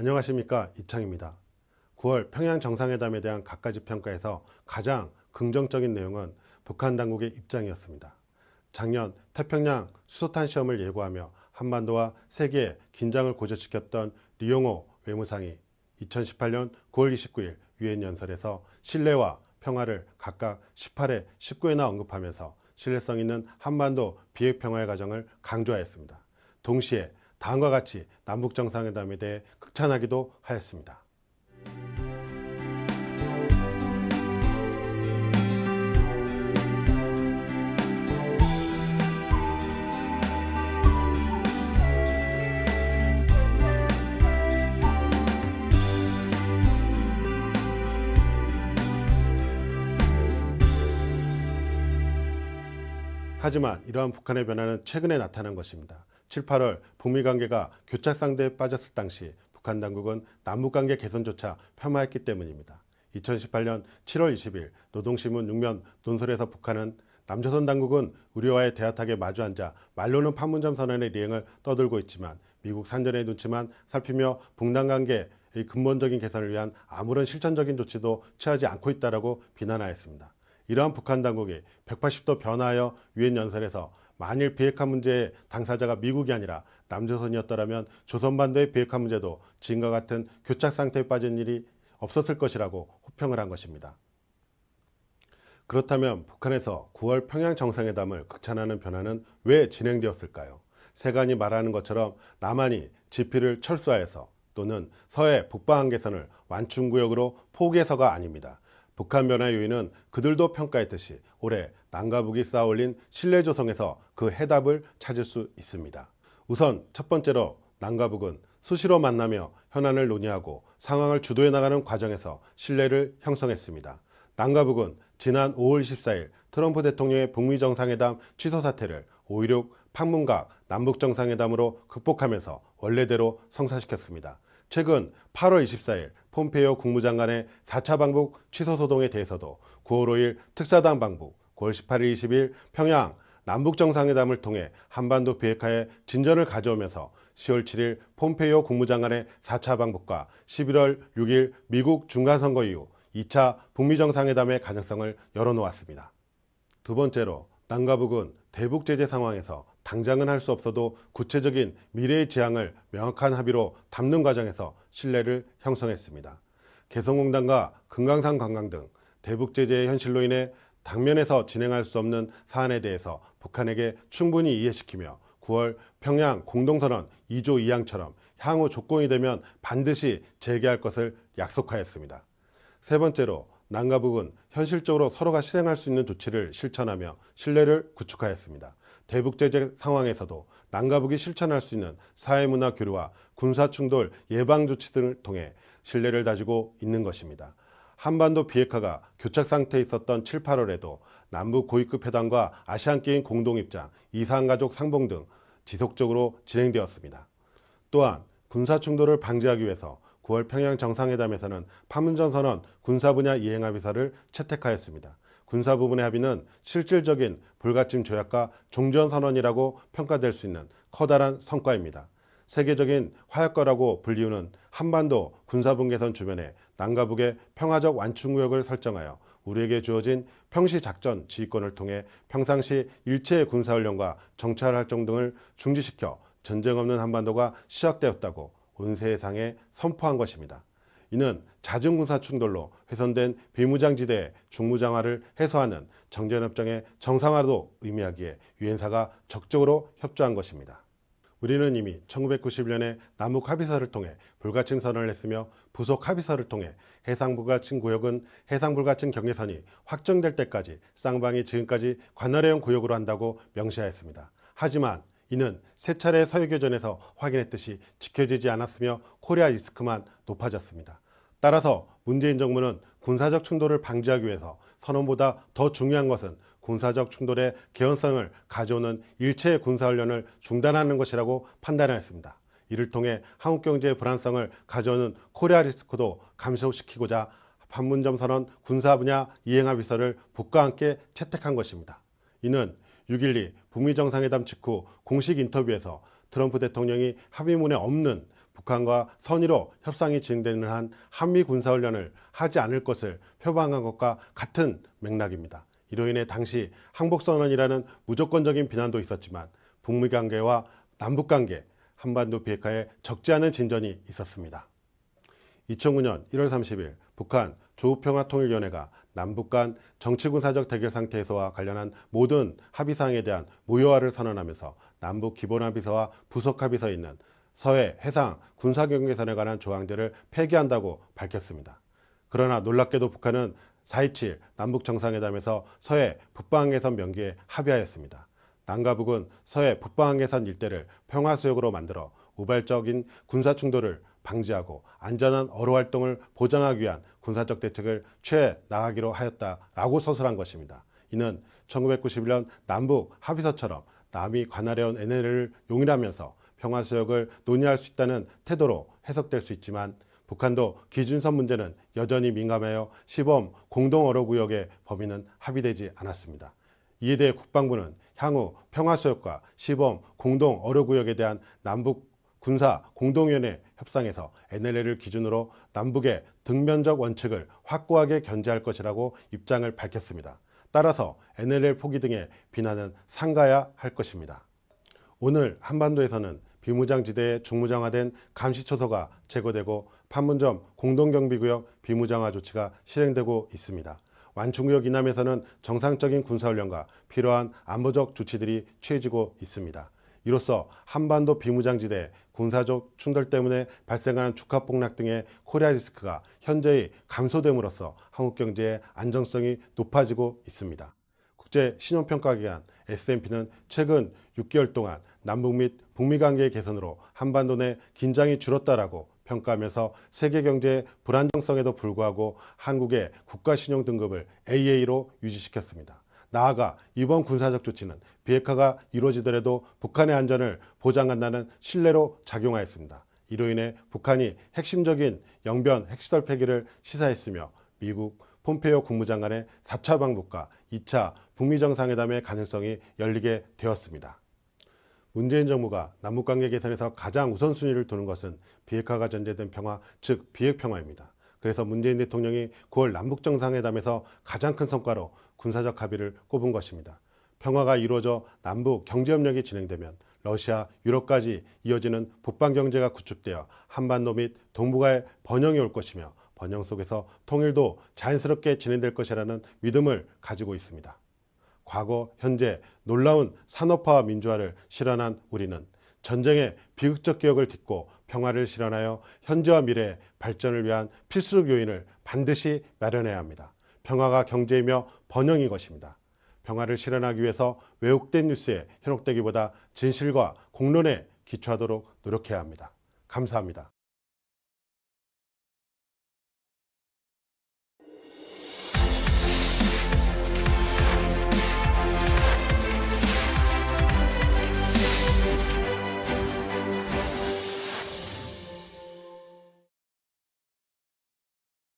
안녕하십니까, 이창입니다. 9월 평양 정상회담에 대한 갖가지 평가에서 가장 긍정적인 내용은 북한 당국의 입장이었습니다. 작년 태평양 수소탄 시험을 예고하며 한반도와 세계의 긴장을 고조시켰던 리용호 외무상이 2018년 9월 29일 유엔 연설에서 신뢰와 평화를 각각 18회, 19회나 언급하면서 신뢰성 있는 한반도 비핵 평화의 과정을 강조하였습니다. 동시에 다음과 같이 남북 정상회담에 대해 극찬하기도 하였습니다. 하지만 이러한 북한의 변화는 최근에 나타난 것입니다. 7, 8월 북미 관계가 교착 상태에 빠졌을 당시 북한 당국은 남북관계 개선조차 폄하했기 때문입니다. 2018년 7월 20일 노동신문 6면 논설에서 북한은 남조선 당국은 우리와의 대화탁에 마주 앉아 말로는 판문점 선언의 리행을 떠들고 있지만 미국 산전의 눈치만 살피며 북남 관계의 근본적인 개선을 위한 아무런 실천적인 조치도 취하지 않고 있다라고 비난하였습니다. 이러한 북한 당국이 180도 변화하여 유엔 연설에서 만일 비핵화 문제의 당사자가 미국이 아니라 남조선이었더라면 조선반도의 비핵화 문제도 지금과 같은 교착 상태에 빠진 일이 없었을 것이라고 호평을 한 것입니다. 그렇다면 북한에서 9월 평양 정상회담을 극찬하는 변화는 왜 진행되었을까요? 세간이 말하는 것처럼 남한이 지피를 철수하여서 또는 서해 북방한계선을 완충구역으로 포기해서가 아닙니다. 북한 변화 요인은 그들도 평가했듯이 올해 남과 북이 쌓아올린 신뢰 조성에서 그 해답을 찾을 수 있습니다. 우선 첫 번째로 남과 북은 수시로 만나며 현안을 논의하고 상황을 주도해 나가는 과정에서 신뢰를 형성했습니다. 남과 북은 지난 5월 24일 트럼프 대통령의 북미 정상회담 취소 사태를 5.16 판문각 남북 정상회담으로 극복하면서 원래대로 성사시켰습니다. 최근 8월 24일 폼페이오 국무장관의 4차 방북 취소 소동에 대해서도 9월 5일 특사단 방북, 9월 18일 20일 평양 남북 정상회담을 통해 한반도 비핵화에 진전을 가져오면서 10월 7일 폼페이오 국무장관의 4차 방북과 11월 6일 미국 중간선거 이후 2차 북미 정상회담의 가능성을 열어놓았습니다. 두 번째로 남과 북은 대북 제재 상황에서 당장은 할 수 없어도 구체적인 미래의 지향을 명확한 합의로 담는 과정에서 신뢰를 형성했습니다. 개성공단과 금강산 관광 등 대북 제재의 현실로 인해 당면에서 진행할 수 없는 사안에 대해서 북한에게 충분히 이해시키며 9월 평양 공동선언 2조 2항처럼 향후 조건이 되면 반드시 재개할 것을 약속하였습니다. 세 번째로 남과 북은 현실적으로 서로가 실행할 수 있는 조치를 실천하며 신뢰를 구축하였습니다. 대북 제재 상황에서도 남과 북이 실천할 수 있는 사회문화 교류와 군사충돌 예방 조치 등을 통해 신뢰를 다지고 있는 것입니다. 한반도 비핵화가 교착 상태에 있었던 7, 8월에도 남북 고위급 회담과 아시안게임 공동입장, 이산가족 상봉 등 지속적으로 진행되었습니다. 또한 군사충돌을 방지하기 위해서 9월 평양 정상회담에서는 판문점 선언 군사 분야 이행 합의서를 채택하였습니다. 군사 부분의 합의는 실질적인 불가침 조약과 종전 선언이라고 평가될 수 있는 커다란 성과입니다. 세계적인 화약거라고 불리우는 한반도 군사분계선 주변에 남과 북의 평화적 완충구역을 설정하여 우리에게 주어진 평시작전 지휘권을 통해 평상시 일체의 군사훈련과 정찰활동 등을 중지시켜 전쟁 없는 한반도가 시작되었다고 온 세상에 선포한 것입니다. 이는 잦은 군사 충돌로 훼손된 비무장지대의 중무장화를 해소하는 정전협정의 정상화도 의미하기에 유엔사가 적극적으로 협조한 것입니다. 우리는 이미 1991년에 남북 합의서를 통해 불가침 선언을 했으며 부속 합의서를 통해 해상불가침 구역은 해상불가침 경계선이 확정될 때까지 쌍방이 지금까지 관할해온 구역으로 한다고 명시하였습니다. 하지만 이는 세 차례 서해교전에서 확인했듯이 지켜지지 않았으며 코리아 리스크만 높아졌습니다. 따라서 문재인 정부는 군사적 충돌을 방지하기 위해서 선언보다 더 중요한 것은 군사적 충돌의 개연성을 가져오는 일체의 군사훈련을 중단하는 것이라고 판단하였습니다. 이를 통해 한국 경제의 불안성을 가져오는 코리아 리스크도 감소시키고자 판문점 선언 군사 분야 이행 합의서를 북과 함께 채택한 것입니다. 이는 6.12 북미 정상회담 직후 공식 인터뷰에서 트럼프 대통령이 합의문에 없는 북한과 선의로 협상이 진행되는 한 한미 군사훈련을 하지 않을 것을 표방한 것과 같은 맥락입니다. 이로 인해 당시 항복선언이라는 무조건적인 비난도 있었지만 북미 관계와 남북 관계, 한반도 비핵화에 적지 않은 진전이 있었습니다. 2009년 1월 30일 북한 조국평화통일위원회가 남북 간 정치군사적 대결 상태에서와 관련한 모든 합의사항에 대한 무효화를 선언하면서 남북 기본합의서와 부속합의서에 있는 서해 해상 군사경계선에 관한 조항들을 폐기한다고 밝혔습니다. 그러나 놀랍게도 북한은 4.27 남북정상회담에서 서해 북방한계선 명기에 합의하였습니다. 남과 북은 서해 북방한계선 일대를 평화수역으로 만들어 우발적인 군사충돌을 방지하고 안전한 어로 활동을 보장하기 위한 군사적 대책을 취해 나가기로 하였다라고 서술한 것입니다. 이는 1991년 남북 합의서처럼 남이 관할해온 NLL을 용인하면서 평화수역을 논의할 수 있다는 태도로 해석될 수 있지만 북한도 기준선 문제는 여전히 민감하여 시범 공동어로구역의 범위는 합의되지 않았습니다. 이에 대해 국방부는 향후 평화수역과 시범 공동어로구역에 대한 남북 군사 공동위원회 협상에서 NLL을 기준으로 남북의 등면적 원칙을 확고하게 견제할 것이라고 입장을 밝혔습니다. 따라서 NLL 포기 등의 비난은 삼가야 할 것입니다. 오늘 한반도에서는 비무장지대에 중무장화된 감시초소가 제거되고 판문점 공동경비구역 비무장화 조치가 실행되고 있습니다. 완충구역 이남에서는 정상적인 군사훈련과 필요한 안보적 조치들이 취해지고 있습니다. 이로써 한반도 비무장지대 군사적 충돌 때문에 발생하는 주가폭락 등의 코리아 리스크가 현저히 감소됨으로써 한국 경제의 안정성이 높아지고 있습니다. 국제 신용평가기관 S&P는 최근 6개월 동안 남북 및 북미 관계의 개선으로 한반도 내 긴장이 줄었다라고 평가하면서 세계 경제의 불안정성에도 불구하고 한국의 국가신용 등급을 AA로 유지시켰습니다. 나아가 이번 군사적 조치는 비핵화가 이루어지더라도 북한의 안전을 보장한다는 신뢰로 작용하였습니다. 이로 인해 북한이 핵심적인 영변 핵시설 폐기를 시사했으며 미국 폼페이오 국무장관의 4차 방북과 2차 북미 정상회담의 가능성이 열리게 되었습니다. 문재인 정부가 남북관계 개선에서 가장 우선순위를 두는 것은 비핵화가 전제된 평화, 즉 비핵평화입니다. 그래서 문재인 대통령이 9월 남북정상회담에서 가장 큰 성과로 군사적 합의를 꼽은 것입니다. 평화가 이루어져 남북 경제협력이 진행되면 러시아, 유럽까지 이어지는 북방 경제가 구축되어 한반도 및 동북아의 번영이 올 것이며 번영 속에서 통일도 자연스럽게 진행될 것이라는 믿음을 가지고 있습니다. 과거, 현재 놀라운 산업화와 민주화를 실현한 우리는 전쟁의 비극적 기억을 딛고 평화를 실현하여 현재와 미래의 발전을 위한 필수 요인을 반드시 마련해야 합니다. 평화가 경제이며 번영이 것입니다. 평화를 실현하기 위해서 왜곡된 뉴스에 현혹되기보다 진실과 공론에 기초하도록 노력해야 합니다. 감사합니다.